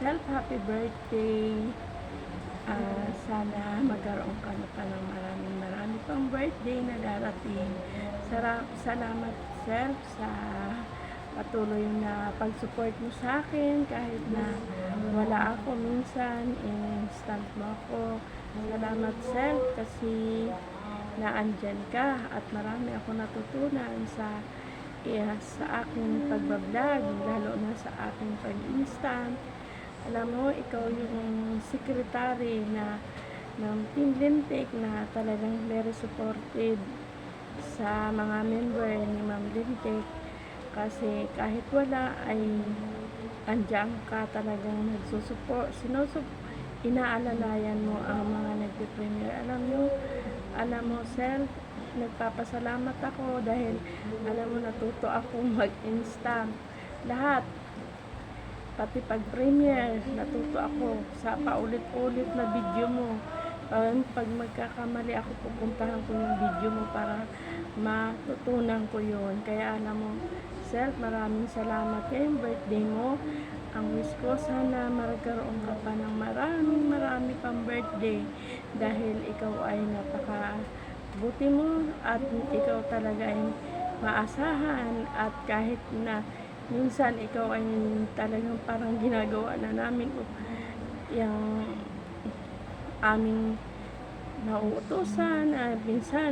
Self, happy birthday. Sana magkaroon ka na pa ng marami pang birthday na darating. Salamat, Self, sa patuloy na pag-support mo sa akin kahit na wala ako minsan, instant mo ako. Salamat, Self, kasi naandyan ka at marami ako natutunan sa aking pagbablog, lalo na sa aking pag-instant. Alam mo, ikaw yung secretary ng Team Lintik na talagang very supportive sa mga member ni Ma'am Lintik, kasi kahit wala ay andyan ka, talagang inaalalayan mo ang mga nagpe-premier. Alam mo, Self, nagpapasalamat ako dahil alam mo, natuto ako mag-instant lahat, pati pag-premiere natuto ako sa paulit-ulit na video mo. Pag magkakamali ako, pupuntahan ko yung video mo para matutunan ko yun. Kaya alam mo, Self, maraming salamat. Ngayong birthday mo, ang wish ko, sana magkaroon ka pa ng marami pang birthday, dahil ikaw ay buti mo at ikaw talaga ay maasahan. At kahit na minsan ikaw ay talagang parang ginagawa na namin yung aming nauutusan, minsan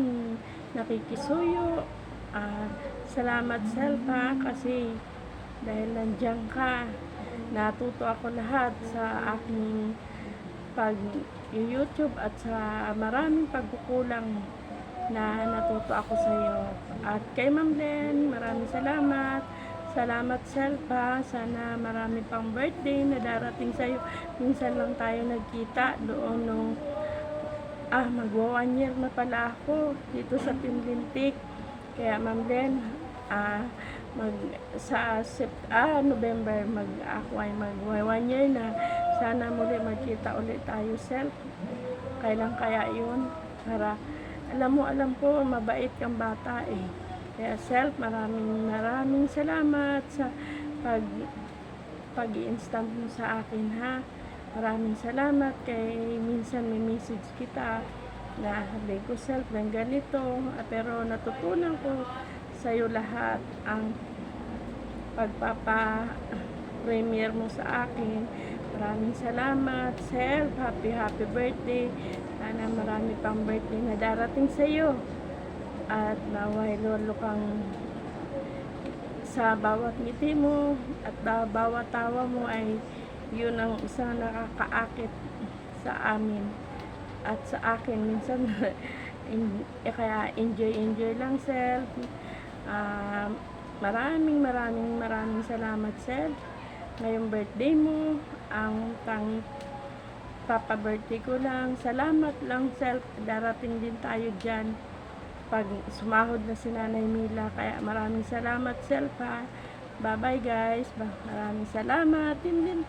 nakikisuyo. Salamat, Self, kasi dahil nandiyan ka, natuto ako lahat sa aking pag-YouTube at sa maraming pagkukulang na natuto ako sa iyo. At kay Ma'am Len, maraming salamat. Salamat, Self, sana marami pang birthday na darating sa iyo. Minsan lang tayo nagkita doon nung magwa 1 year na pala ako dito sa Team Lintik. Kaya Ma'am Len, November ako ay magwa 1 year na. Sana muli magkita ulit tayo, Self. Kailan kaya yun? Para alam ko mabait kang bata eh. Kaya Self, maraming salamat sa pag-instant mo sa akin, ha. Maraming salamat. Kay minsan may message kita na sabi ko, Self, ng ganito, pero natutunan ko sa iyo lahat ang pagpapa-premiere mo sa akin. Maraming salamat, Self. Happy birthday. Sana marami pang birthday na darating sa iyo. At naway lolo kang sa bawat ngiti mo at bawat tawa mo ay yun ang isang nakakaakit sa amin at sa akin minsan. Kaya enjoy lang, Self. Maraming salamat, Self. Ngayong birthday mo, ang papa-birthday ko lang. Salamat lang, Self. Darating din tayo dyan pag sumahod na si Nanay Mila. Kaya maraming salamat, Self, ha. Bye-bye, guys. Maraming salamat. Din.